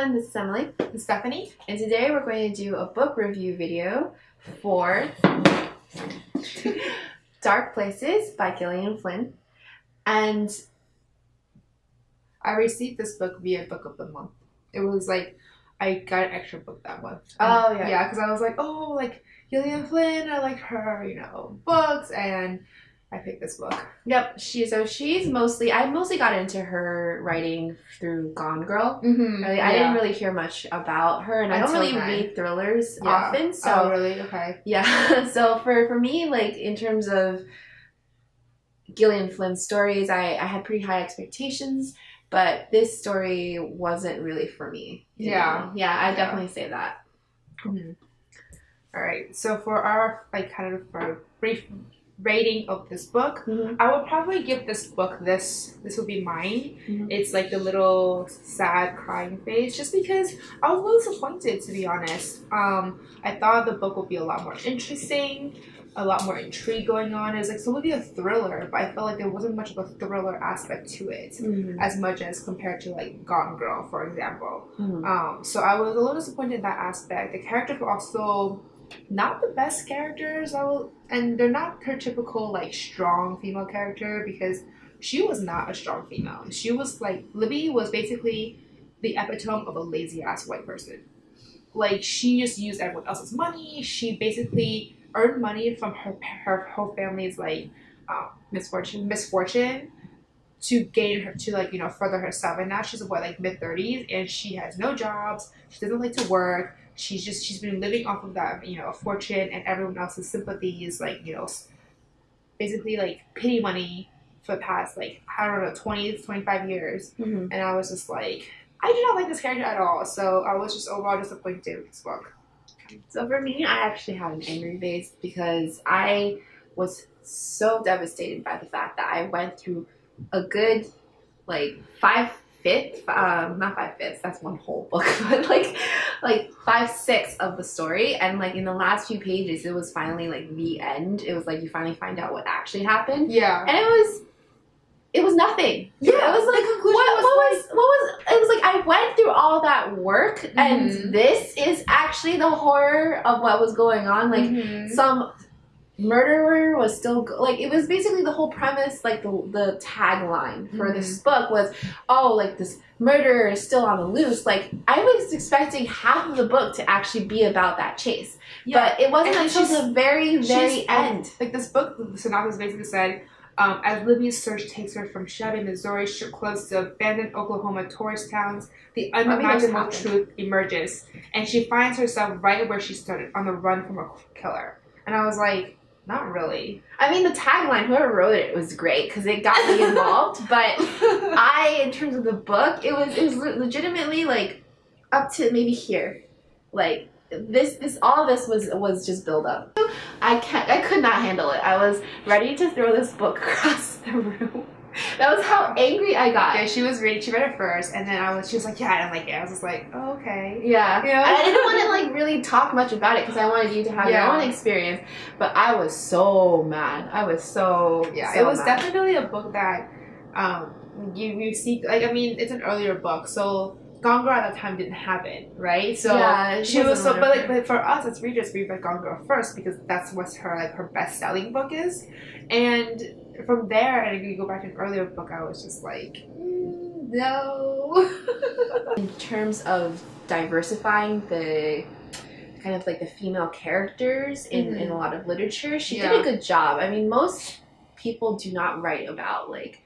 everyone, this is Emily. This is Stephanie. And today we're going to do a book review video for Dark Places by Gillian Flynn. And I received this book via Book of the Month. It was like, I got an extra book that month. Oh, yeah. Yeah, because I was like, oh, like Gillian Flynn, I like her, you know, books, and I picked this book. Yep, she's mostly, I mostly got into her writing through Gone Girl. Mm-hmm. I didn't really hear much about her, and I don't really read thrillers often. So oh, really? Okay. Yeah, so for me, like in terms of Gillian Flynn's stories, I had pretty high expectations, but this story wasn't really for me. Yeah. Yeah, I definitely say that. Mm-hmm. All right, so for our kind of for brief rating of this book, I would probably give this book this would be mine. It's like the little sad crying face, just because I was a little disappointed, to be honest. I thought the book would be a lot more interesting, a lot more intrigue going on. It was like so it would be a thriller, but I felt like there wasn't much of a thriller aspect to it, as much as compared to like Gone Girl, for example. So I was a little disappointed in that aspect. The characters were also not the best characters, and they're not her typical like strong female character, because she was not a strong female. She was like, Libby was basically the epitome of a lazy ass white person. Like, she just used everyone else's money. She basically earned money from her whole family's like misfortune to gain her to like, you know, further herself. And now she's like mid-30s, and she has no jobs. She doesn't like to work. She's been living off of that, you know, fortune and everyone else's sympathies, like, you know, basically like pity money for the past like, I don't know, 20 to 25 years. And I was just like, I do not like this character at all. So I was just overall disappointed with this book. So for me, I actually had an angry face because I was so devastated by the fact that I went through a good like 5/5, not 5/5, that's one whole book, but like 5/6 of the story, and like in the last few pages it was finally like the end. It was like you finally find out what actually happened. Yeah. And it was nothing. Yeah. It was like, it was like I went through all that work and this is actually the horror of what was going on. Like some murderer was still like, it was basically the whole premise, like the tagline for this book was, oh, like this murderer is still on the loose. Like I was expecting half of the book to actually be about that chase, but it wasn't until the very end. Like this book, the synopsis basically said, as Libby's search takes her from shabby Missouri close to abandoned Oklahoma tourist towns, the unimaginable truth emerges, and she finds herself right where she started, on the run from a killer. And I was like, not really. I mean, the tagline, whoever wrote it was great because it got me involved. But in terms of the book, it was legitimately like up to maybe here. Like all of this was just build up. I could not handle it. I was ready to throw this book across the room. That was how angry I got. Yeah, she read it first, and then she was like, yeah, I don't like it. I was just like, oh, okay. Yeah. I didn't want to like really talk much about it because I wanted you to have your own experience. But I was so mad. I was so it was mad. Definitely a book that you see, like, I mean, it's an earlier book, so Gone Girl at that time didn't have it, right? So yeah, she was so, but for us as readers, we read Gone Girl first because that's what her best-selling book is, and from there, and if you go back to an earlier book, I was just like, no. In terms of diversifying the kind of like the female characters in a lot of literature, she did a good job. I mean, most people do not write about like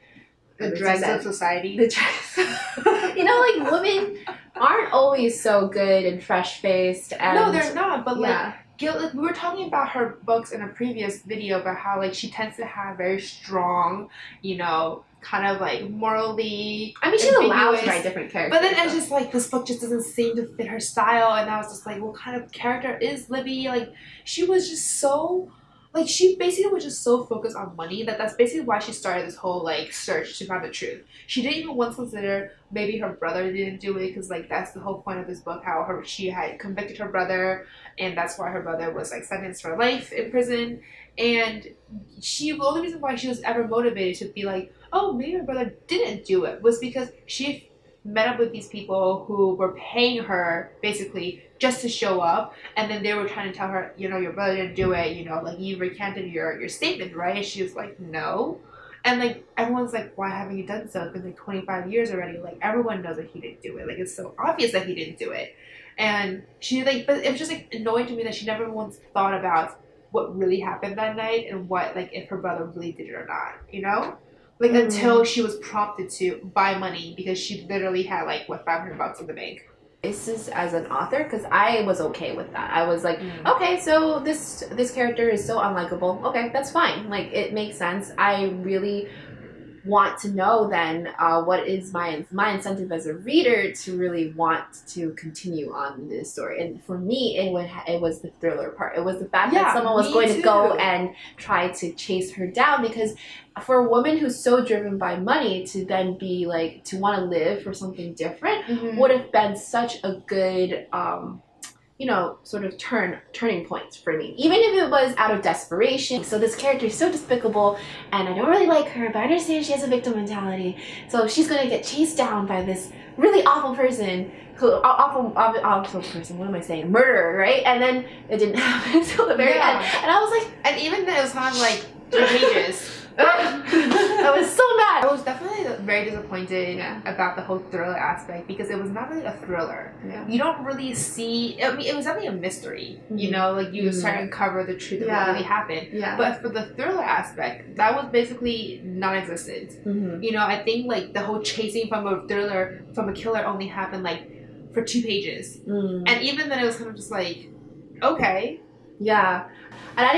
the dregs of society. You know, like women aren't always so good and fresh-faced. No, they're not. But like we were talking about her books in a previous video about how like she tends to have very strong, you know, kind of like morally. I mean, she's allowed to write different characters. But then it's just like this book just doesn't seem to fit her style, and I was just like, what kind of character is Libby? Like, she was just so. Like, she basically was just so focused on money that's basically why she started this whole, like, search to find the truth. She didn't even once consider maybe her brother didn't do it, because, like, that's the whole point of this book, how she had convicted her brother, and that's why her brother was, like, sentenced for life in prison. And the only reason why she was ever motivated to be like, oh, maybe her brother didn't do it was because she met up with these people who were paying her basically just to show up, and then they were trying to tell her, you know, your brother didn't do it, you know, like you recanted your statement, right? And she was like, no. And like everyone's like, why haven't you done so? It's been like 25 years already. Like everyone knows that he didn't do it. Like it's so obvious that he didn't do it. And she like, but it was just like annoying to me that she never once thought about what really happened that night and what, like, if her brother really did it or not, you know? Like until she was prompted to buy money because she literally had like what, $500 in the bank. This is as an author, because I was okay with that. I was like, okay, so this character is so unlikable. Okay, that's fine. Like, it makes sense. I really want to know then what is my incentive as a reader to really want to continue on this story. And for me, it was the thriller part. It was the fact that someone was going to go and try to chase her down, because for a woman who's so driven by money to then be like, to want to live for something different would have been such a good you know, sort of turning points for me, even if it was out of desperation. So this character is so despicable, and I don't really like her, but I understand she has a victim mentality. So she's gonna get chased down by this really awful person, awful person. What am I saying? Murderer, right? And then it didn't happen until the very end, and I was like, and even then it was kind of like 3 pages. I was so mad. I was definitely very disappointed about the whole thriller aspect, because it was not really a thriller. You don't really see, I mean, it was definitely a mystery, you know, like you trying to uncover the truth of what really happened. But for the thriller aspect, that was basically non-existent. You know, I think like the whole chasing from a thriller, from a killer only happened like for 2 pages. And even then it was kind of just like, okay. Yeah. And I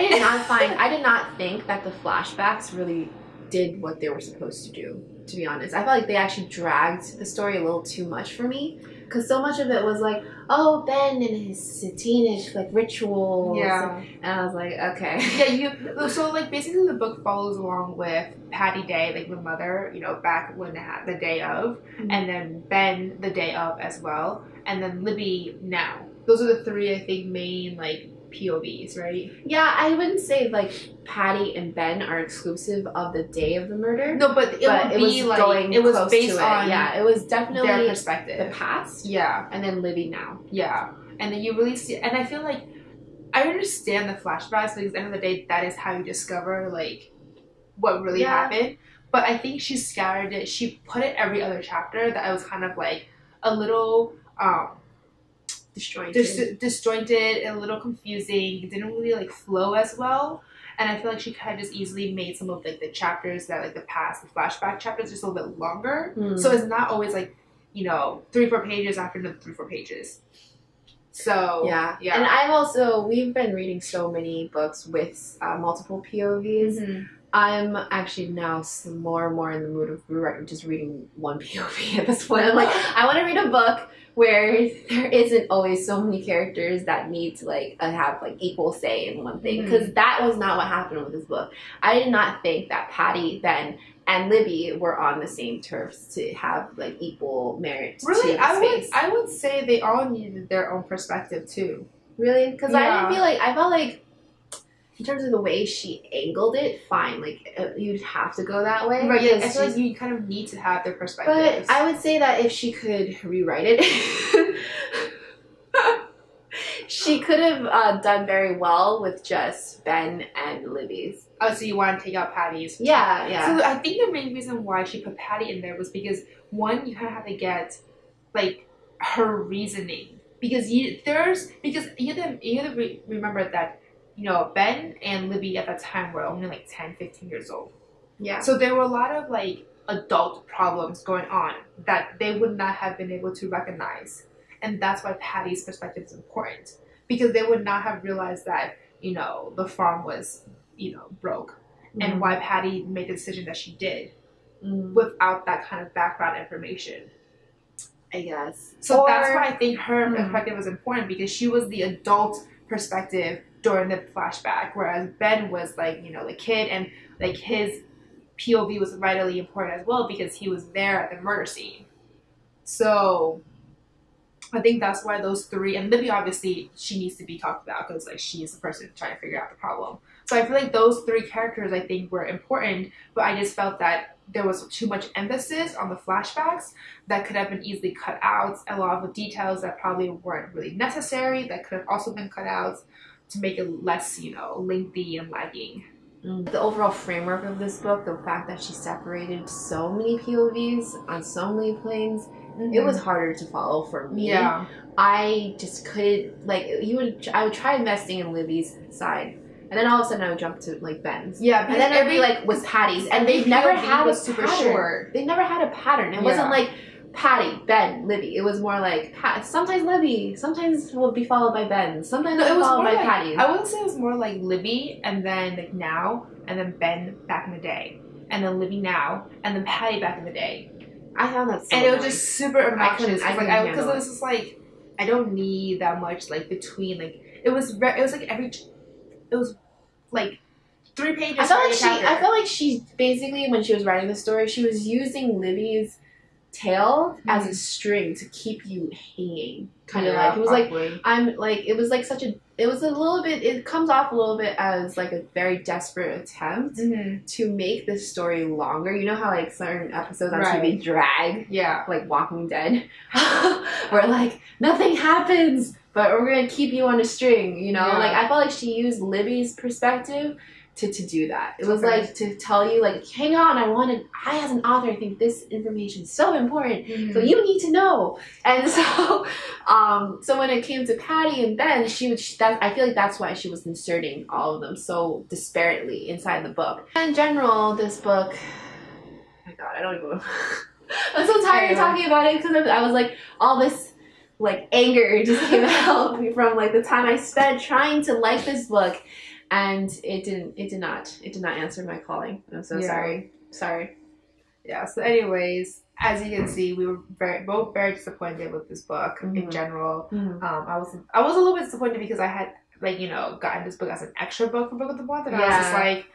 did not think that the flashbacks really did what they were supposed to do, to be honest. I felt like they actually dragged the story a little too much for me, because so much of it was like, oh, Ben and his teenage like rituals. And I was like, okay. So like basically the book follows along with Patty Day, like the mother, you know, back when they had the day of, and then Ben the day of as well, and then Libby now. Those are the 3, I think, main like POVs, right? Yeah, I wouldn't say like Patty and Ben are exclusive of the day of the murder. No, but it was like going it was close based to on it was definitely their perspective, the past. And then Libby now. And then you really see, and I feel like I understand the flashbacks, because at the end of the day, that is how you discover like what really happened. But I think she scattered it. She put it every other chapter that I was kind of like a little disjointed and a little confusing. It didn't really like flow as well, and I feel like she kind of just easily made some of like the chapters that like the flashback chapters just a little bit longer, so it's not always like, you know, 3-4 pages after another 3-4 pages. So and we've been reading so many books with multiple POVs. I'm actually now more and more in the mood of just reading one POV at this point. I'm like, I want to read a book where there isn't always so many characters that need to like have like equal say in one thing, because that was not what happened with this book. I did not think that Patty, Ben, and Libby were on the same turfs to have like equal merit. Really, I would say they all needed their own perspective too. Really, because I felt like in terms of the way she angled it, fine. Like, you'd have to go that way. Right, yeah. I feel like you kind of need to have their perspectives. But I would say that if she could rewrite it, she could have done very well with just Ben and Libby's. Oh, so you want to take out Patty's? Yeah. So I think the main reason why she put Patty in there was because, one, you kind of have to get, like, her reasoning. Because you have to remember that, you know, Ben and Libby at that time were only like 10, 15 years old. Yeah. So there were a lot of like adult problems going on that they would not have been able to recognize. And that's why Patty's perspective is important. Because they would not have realized that, you know, the farm was, you know, broke. And why Patty made the decision that she did without that kind of background information. I guess. So that's why I think her perspective was important, because she was the adult perspective during the flashback, whereas Ben was like, you know, the kid, and like his POV was vitally important as well because he was there at the murder scene. So I think that's why those three, and Libby obviously she needs to be talked about because like she is the person trying to figure out the problem. So I feel like those three characters I think were important, but I just felt that there was too much emphasis on the flashbacks that could have been easily cut out. A lot of the details that probably weren't really necessary that could have also been cut out to make it less, you know, lengthy and lagging. The overall framework of this book, the fact that she separated so many POVs on so many planes, it was harder to follow for me. Yeah. I just couldn't, like, I would try investing in Libby's side, and then all of a sudden I would jump to, like, Ben's. Yeah, and then every, like, was Patty's, and they never had a super pattern. Short. They never had a pattern. It wasn't like Patty, Ben, Libby. It was more like sometimes Libby, sometimes will be followed by Ben, sometimes it was followed by like, Patty. I wouldn't say it was more like Libby and then like now and then Ben back in the day and then Libby now and then Patty back in the day. I found that so and it was just super obnoxious because it was just like I don't need that much like between like it was like 3 pages. I felt like she basically when she was writing the story she was using Libby's tail as a string to keep you hanging, kind of like it was probably. Like I'm like it was like such a it was a little bit it comes off a little bit as like a very desperate attempt to make this story longer. You know how like certain episodes on TV drag, like Walking Dead, where like nothing happens but we're gonna keep you on a string, you know. Like I felt like she used Libby's perspective to do that. It was like to tell you like, hang on, I as an author think this information is so important, so you need to know. And so so when it came to Patty and Ben, I feel like that's why she was inserting all of them so disparately inside the book. In general, this book, oh my god, I don't even I'm so tired of talking about it because I was like all this like anger just came out from like the time I spent trying to like this book. And it did not answer my calling. I'm so sorry. Yeah, so anyways, as you can see, we were both very disappointed with this book in general. I was a little bit disappointed because I had like, you know, gotten this book as an extra book for Book of the Month, and I was just like,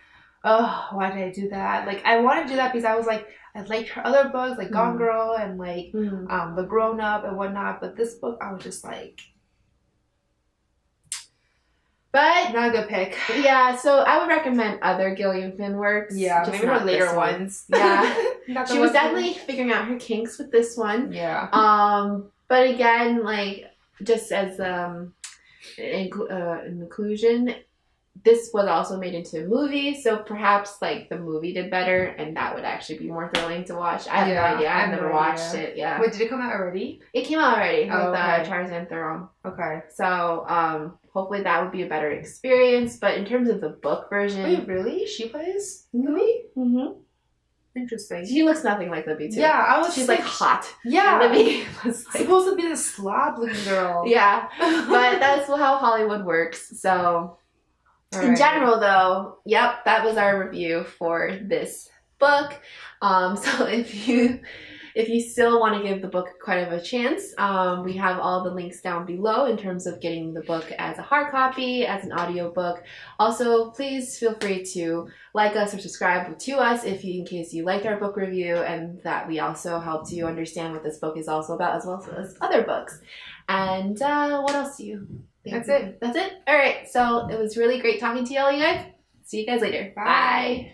oh, why did I do that? Like I wanted to do that because I was like, I liked her other books like Gone Girl and like the Grownup and whatnot, but this book I was just like, but not a good pick. Yeah, so I would recommend other Gillian Flynn works. Yeah, maybe her later ones. Yeah, she was definitely figuring out her kinks with this one. Yeah. But again, like just as an inclusion, this was also made into a movie, so perhaps like the movie did better, and that would actually be more thrilling to watch. I have no idea. I've never watched it. Yeah. Wait, did it come out already? It came out already with Tarzan Theron. Okay. So hopefully that would be a better experience. But in terms of the book version, wait, really? She plays Libby? Interesting. She looks nothing like Libby too. Yeah, she's like hot. Yeah. Libby was like, supposed to be the slob looking girl. Yeah. But that's how Hollywood works. So in general though, yep, that was our review for this book. So if you still want to give the book quite of a chance, we have all the links down below in terms of getting the book as a hard copy, as an audiobook. Also, please feel free to like us or subscribe to us in case you liked our book review, and that we also helped you understand what this book is also about, as well as other books. And what else do you think? That's it. All right, so it was really great talking to you all, you guys. See you guys later. Bye.